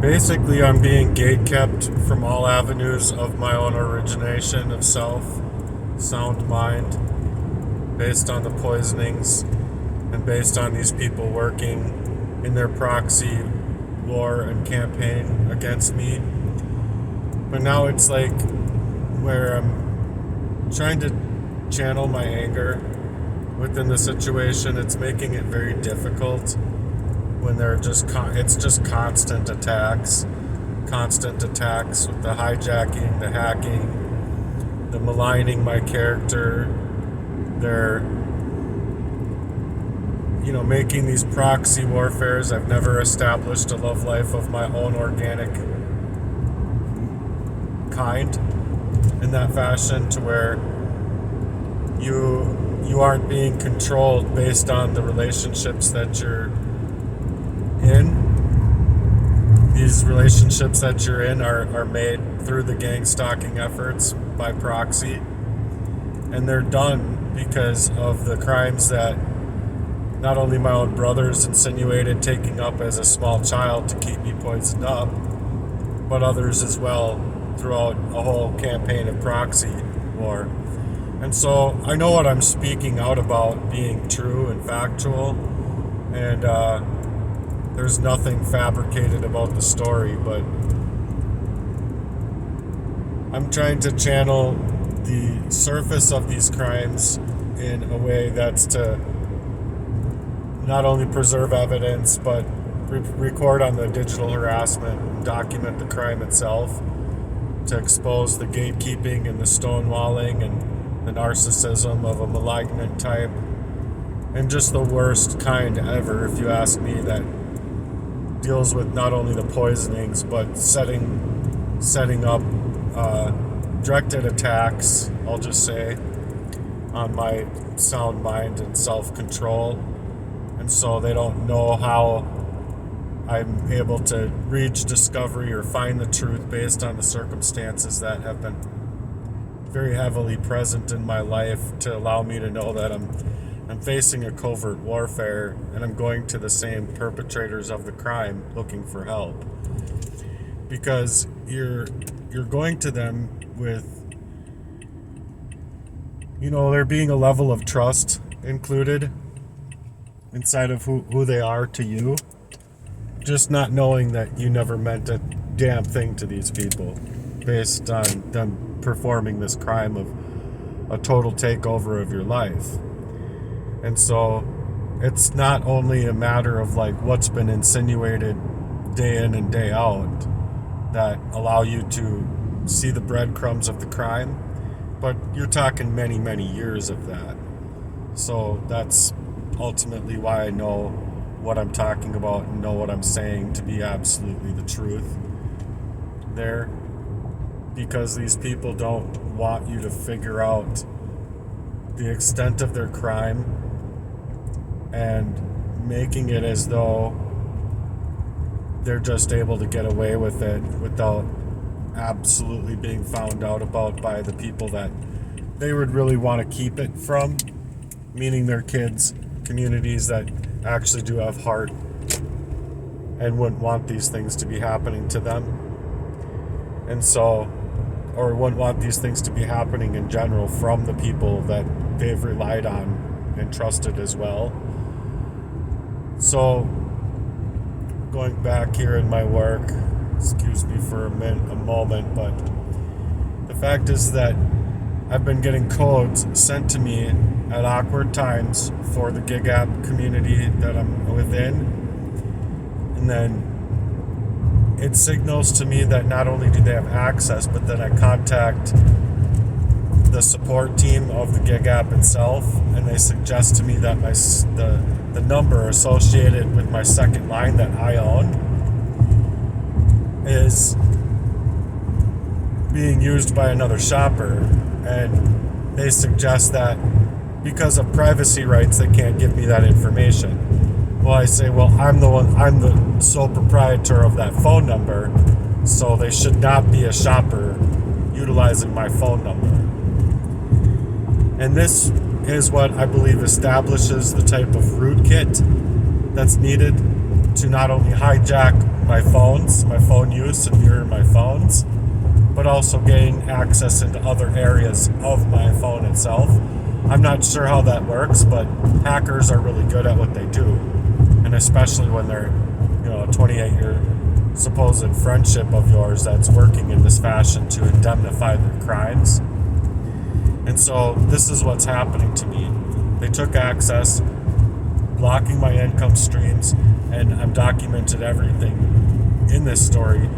Basically, I'm being gatekept from all avenues of my own origination of self, sound mind, based on the poisonings and based on these people working in their proxy war and campaign against me. But now it's like where I'm trying to channel my anger within the situation. It's making it very difficult when they're it's just constant attacks with the hijacking, the hacking, the maligning my character. They're making these proxy warfares. I've never established a love life of my own organic kind in that fashion, to where you aren't being controlled based on the relationships that you're in. These relationships that you're in are made through the gang stalking efforts by proxy, and they're done because of the crimes that not only my own brothers insinuated taking up as a small child to keep me poisoned up, but others as well throughout a whole campaign of proxy war. And so I know what I'm speaking out about being true and factual, and there's nothing fabricated about the story, but I'm trying to channel the surface of these crimes in a way that's to not only preserve evidence, but record on the digital harassment and document the crime itself, to expose the gatekeeping and the stonewalling and the narcissism of a malignant type, and just the worst kind ever, if you ask me, that deals with not only the poisonings, but setting up directed attacks, I'll just say, on my sound mind and self-control. And so they don't know how I'm able to reach discovery or find the truth based on the circumstances that have been very heavily present in my life, to allow me to know that I'm facing a covert warfare, and I'm going to the same perpetrators of the crime looking for help. Because you're going to them with, there being a level of trust included inside of who they are to you. Just not knowing that you never meant a damn thing to these people based on them performing this crime of a total takeover of your life. And so it's not only a matter of like what's been insinuated day in and day out that allow you to see the breadcrumbs of the crime, but you're talking many, many years of that. So that's ultimately why I know what I'm talking about and know what I'm saying to be absolutely the truth there, because these people don't want you to figure out the extent of their crime and making it as though they're just able to get away with it without absolutely being found out about by the people that they would really want to keep it from, meaning their kids, communities that actually do have heart and wouldn't want these things to be happening to them. And so, or wouldn't want these things to be happening in general from the people that they've relied on and trusted as well. So, going back here in my work, excuse me for a moment, but the fact is that I've been getting codes sent to me at awkward times for the gig app community that I'm within. And then it signals to me that not only do they have access, but then I contact the support team of the gig app itself, and they suggest to me that the number associated with my second line that I own is being used by another shopper, and they suggest that because of privacy rights they can't give me that information. Well, I say, well, I'm the sole proprietor of that phone number, so they should not be a shopper utilizing my phone number. And this is what I believe establishes the type of rootkit that's needed to not only hijack my phone use and mirror my phones, but also gain access into other areas of my phone itself. I'm not sure how that works, but hackers are really good at what they do. And especially when they're, a 28-year supposed friendship of yours that's working in this fashion to indemnify their crimes. And so this is what's happening to me. They took access, blocking my income streams, and I've documented everything in this story.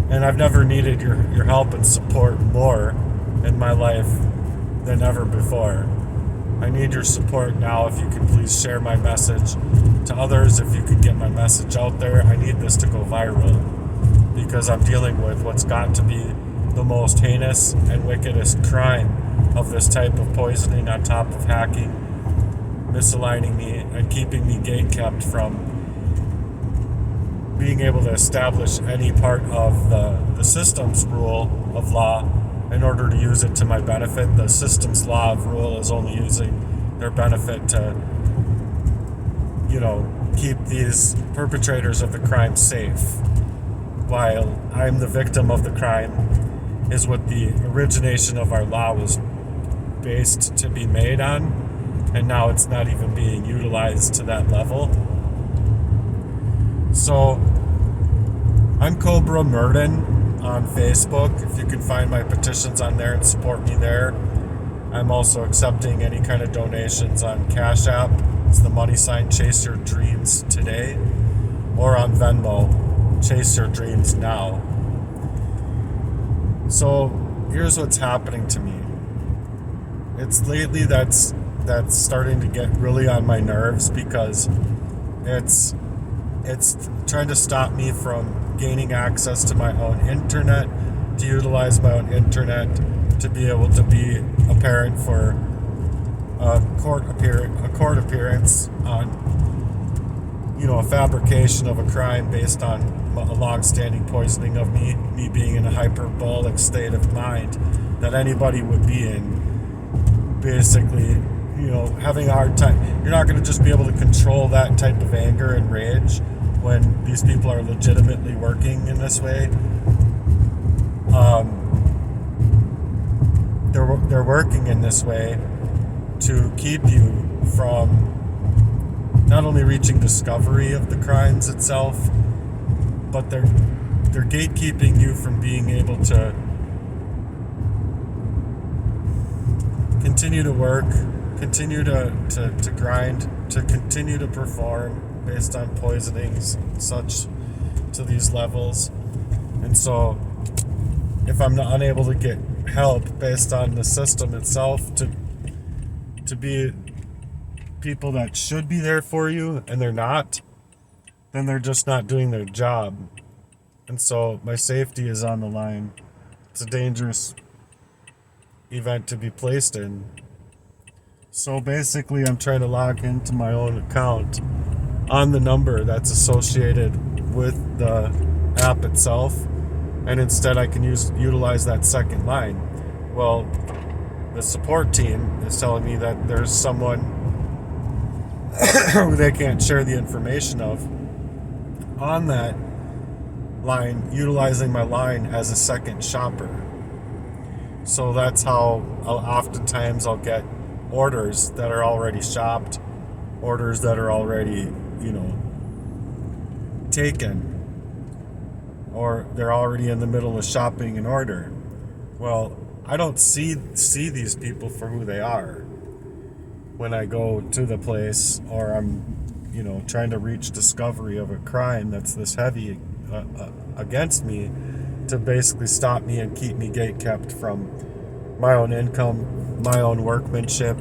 And I've never needed your help and support more in my life than ever before. I need your support now. If you could please share my message to others, if you could get my message out there. I need this to go viral because I'm dealing with what's got to be the most heinous and wickedest crime of this type of poisoning, on top of hacking, misaligning me, and keeping me gatekept from being able to establish any part of the system's rule of law in order to use it to my benefit. The system's law of rule is only using their benefit to, keep these perpetrators of the crime safe, while I'm the victim of the crime, is what the origination of our law was based to be made on, and now it's not even being utilized to that level. So I'm Cobra Murden on Facebook. If you can find my petitions on there and support me there. I'm also accepting any kind of donations on Cash App. It's the money sign Chase Your Dreams Today, or on Venmo, Chase Your Dreams Now. So here's what's happening to me. It's lately that's starting to get really on my nerves, because it's trying to stop me from gaining access to my own internet, to utilize my own internet, to be able to be a parent for a court appearance on, a fabrication of a crime based on a long-standing poisoning of me being in a hyperbolic state of mind that anybody would be in. Basically, having a hard time. You're not going to just be able to control that type of anger and rage when these people are legitimately working in this way. They're working in this way to keep you from not only reaching discovery of the crimes itself, but they're gatekeeping you from being able to continue to work, continue to grind, to continue to perform based on poisonings such to these levels. And so if I'm not unable to get help based on the system itself to be people that should be there for you, and they're not, then they're just not doing their job. And so my safety is on the line. It's a dangerous event to be placed in. So basically, I'm trying to log into my own account on the number that's associated with the app itself, and instead I can utilize that second line. Well, the support team is telling me that there's someone who they can't share the information of on that line, utilizing my line as a second shopper. So that's how oftentimes I'll get orders that are already shopped, orders that are already, taken, or they're already in the middle of shopping an order. Well, I don't see these people for who they are when I go to the place, or I'm, trying to reach discovery of a crime that's this heavy against me, to basically stop me and keep me gatekept from my own income, my own workmanship,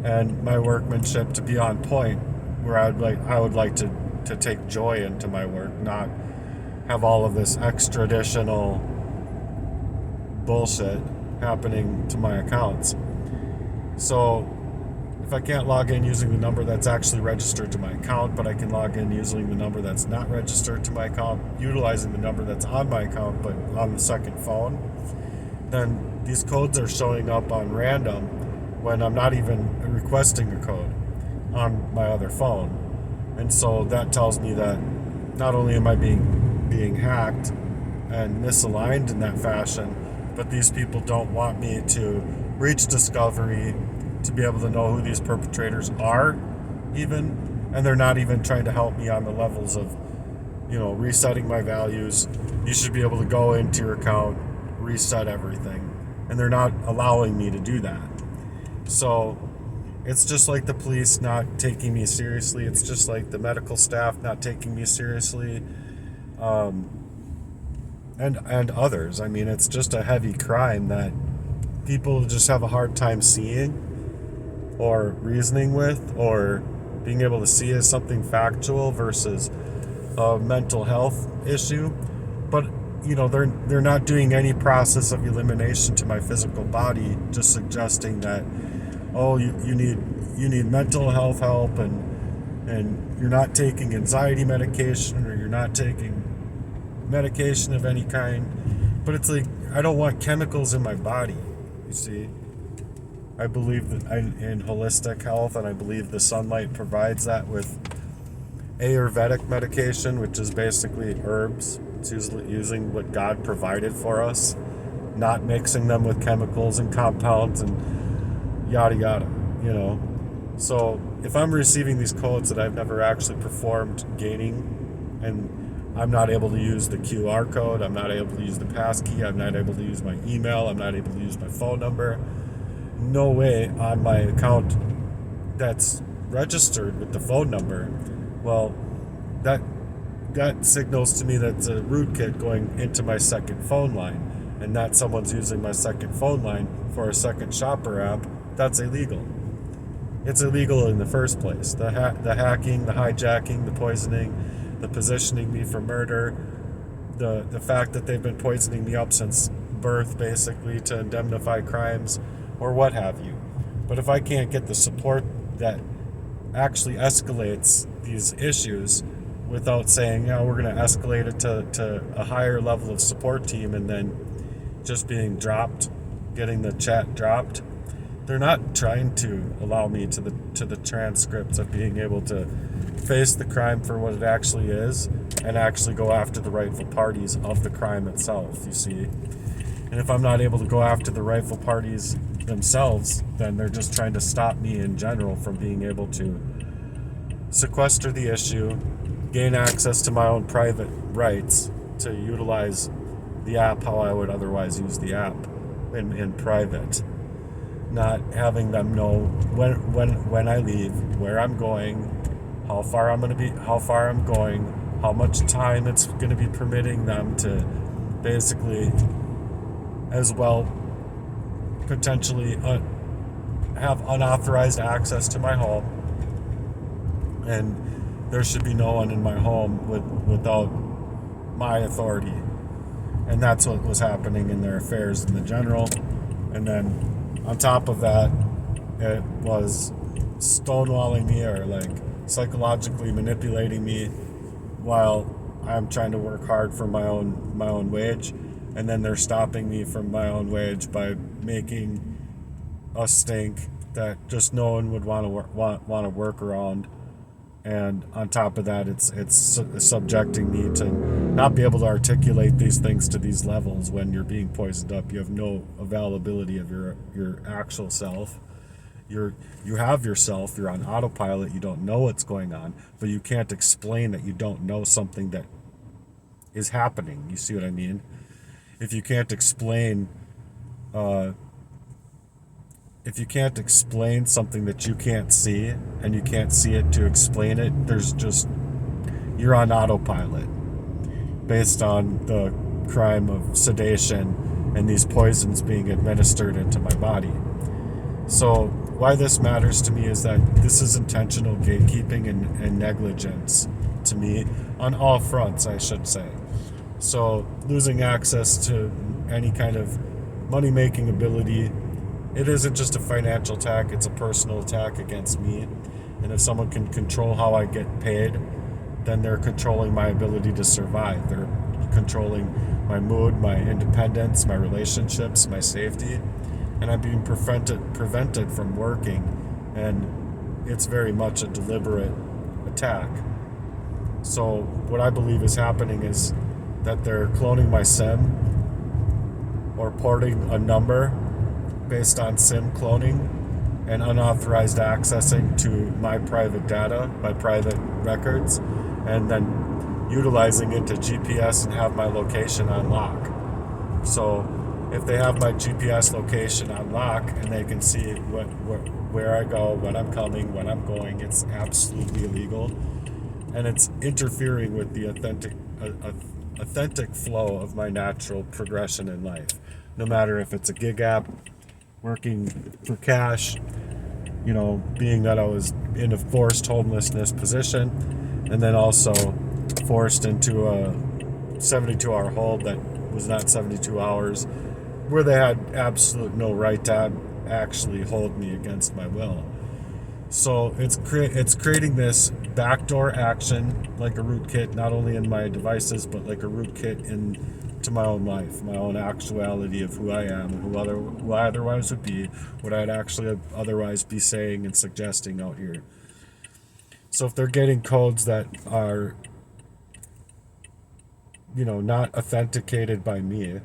and my workmanship to be on point, where I would like to take joy into my work, not have all of this extraditional bullshit happening to my accounts. So if I can't log in using the number that's actually registered to my account, but I can log in using the number that's not registered to my account, utilizing the number that's on my account but on the second phone, then these codes are showing up on random when I'm not even requesting a code on my other phone. And so that tells me that not only am I being hacked and misaligned in that fashion, but these people don't want me to reach discovery, to be able to know who these perpetrators are, even, and they're not even trying to help me on the levels of, resetting my values. You should be able to go into your account, reset everything, and they're not allowing me to do that. So it's just like the police not taking me seriously. It's just like the medical staff not taking me seriously, and others. I mean, it's just a heavy crime that people just have a hard time seeing or reasoning with or being able to see as something factual versus a mental health issue. But they're not doing any process of elimination to my physical body, just suggesting that, oh, you need mental health help, and you're not taking anxiety medication, or you're not taking medication of any kind. But it's like, I don't want chemicals in my body, you see. I believe that in holistic health, and I believe the sunlight provides that with Ayurvedic medication, which is basically herbs. It's using what God provided for us, not mixing them with chemicals and compounds and yada yada, So if I'm receiving these codes that I've never actually performed gaining, and I'm not able to use the QR code, I'm not able to use the passkey, I'm not able to use my email, I'm not able to use my phone number, no way on my account that's registered with the phone number, well, that signals to me that it's a rootkit going into my second phone line, and that someone's using my second phone line for a second shopper app. That's illegal. It's illegal in the first place. The hacking, the hijacking, the poisoning, the positioning me for murder, the fact that they've been poisoning me up since birth, basically, to indemnify crimes, or what have you. But if I can't get the support that actually escalates these issues without saying, we're going to escalate it to a higher level of support team, and then just being dropped, getting the chat dropped, they're not trying to allow me to the transcripts of being able to face the crime for what it actually is and actually go after the rightful parties of the crime itself, you see. And if I'm not able to go after the rightful parties themselves, then they're just trying to stop me in general from being able to sequester the issue, gain access to my own private rights to utilize the app how I would otherwise use the app in private. Not having them know when I leave, where I'm going, how far I'm going, how much time it's going to be permitting them to basically as well potentially have unauthorized access to my home. And there should be no one in my home without my authority. And that's what was happening in their affairs in the general. And then on top of that, it was stonewalling me, or like psychologically manipulating me while I'm trying to work hard for my own wage. And then they're stopping me from my own wage by making a stink that just no one would want to work around. And on top of that, it's subjecting me to not be able to articulate these things to these levels. When you're being poisoned up, you have no availability of your actual self. You have yourself, you're on autopilot, you don't know what's going on, but you can't explain that you don't know something that is happening. You see what I mean? If you can't explain something that you can't see, and you can't see it to explain it, you're on autopilot based on the crime of sedation and these poisons being administered into my body. So why this matters to me is that this is intentional gatekeeping and negligence to me on all fronts, I should say. So losing access to any kind of money-making ability, it isn't just a financial attack, it's a personal attack against me. And if someone can control how I get paid, then they're controlling my ability to survive. They're controlling my mood, my independence, my relationships, my safety. And I'm being prevented from working. And it's very much a deliberate attack. So what I believe is happening is that they're cloning my SIM or porting a number based on SIM cloning and unauthorized accessing to my private data, my private records, and then utilizing it to GPS and have my location on lock. So if they have my GPS location on lock and they can see where I go, when I'm coming, when I'm going, it's absolutely illegal. And it's interfering with the authentic flow of my natural progression in life. No matter if it's a gig app, working for cash, being that I was in a forced homelessness position, and then also forced into a 72-hour hold that was not 72 hours, where they had absolute no right to actually hold me against my will. So it's creating this backdoor action, like a rootkit, not only in my devices, but like a rootkit into my own life, my own actuality of who I am, and who I otherwise would be, what I'd actually otherwise be saying and suggesting out here. So if they're getting codes that are, not authenticated by me,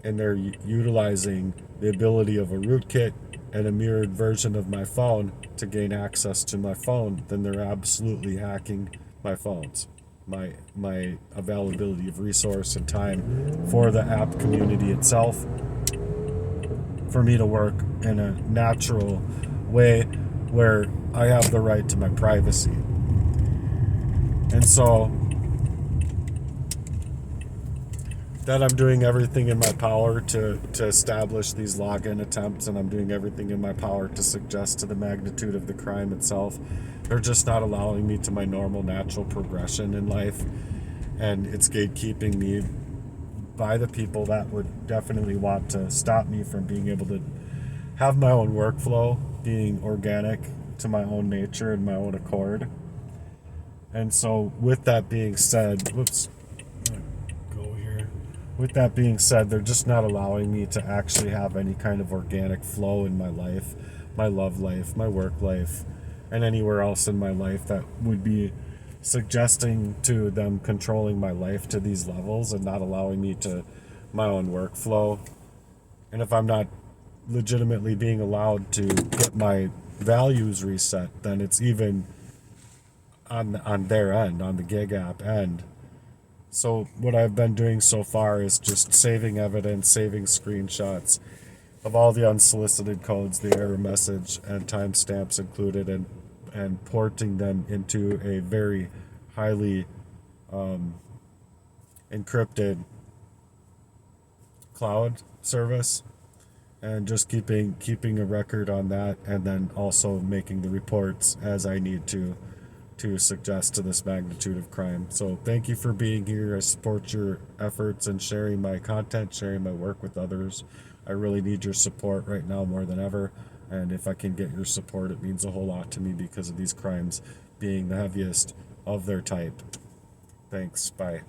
and they're utilizing the ability of a rootkit and a mirrored version of my phone to gain access to my phone, then they're absolutely hacking my phones, my availability of resource and time for the app community itself, for me to work in a natural way where I have the right to my privacy. And so that I'm doing everything in my power to establish these login attempts, and I'm doing everything in my power to suggest to the magnitude of the crime itself. They're just not allowing me to my normal natural progression in life, and it's gatekeeping me by the people that would definitely want to stop me from being able to have my own workflow, being organic to my own nature and my own accord. And so with that being said, with that being said, they're just not allowing me to actually have any kind of organic flow in my life, my love life, my work life, and anywhere else in my life that would be suggesting to them controlling my life to these levels and not allowing me to my own workflow. And if I'm not legitimately being allowed to get my values reset, then it's even on their end, on the gig app end. So what I've been doing so far is just saving evidence, saving screenshots of all the unsolicited codes, the error message, and timestamps included, and porting them into a very highly encrypted cloud service, and just keeping a record on that, and then also making the reports as I need to suggest to this magnitude of crime. So thank you for being here. I support your efforts and sharing my content, sharing my work with others. I really need your support right now more than ever. And if I can get your support, it means a whole lot to me because of these crimes being the heaviest of their type. Thanks. Bye.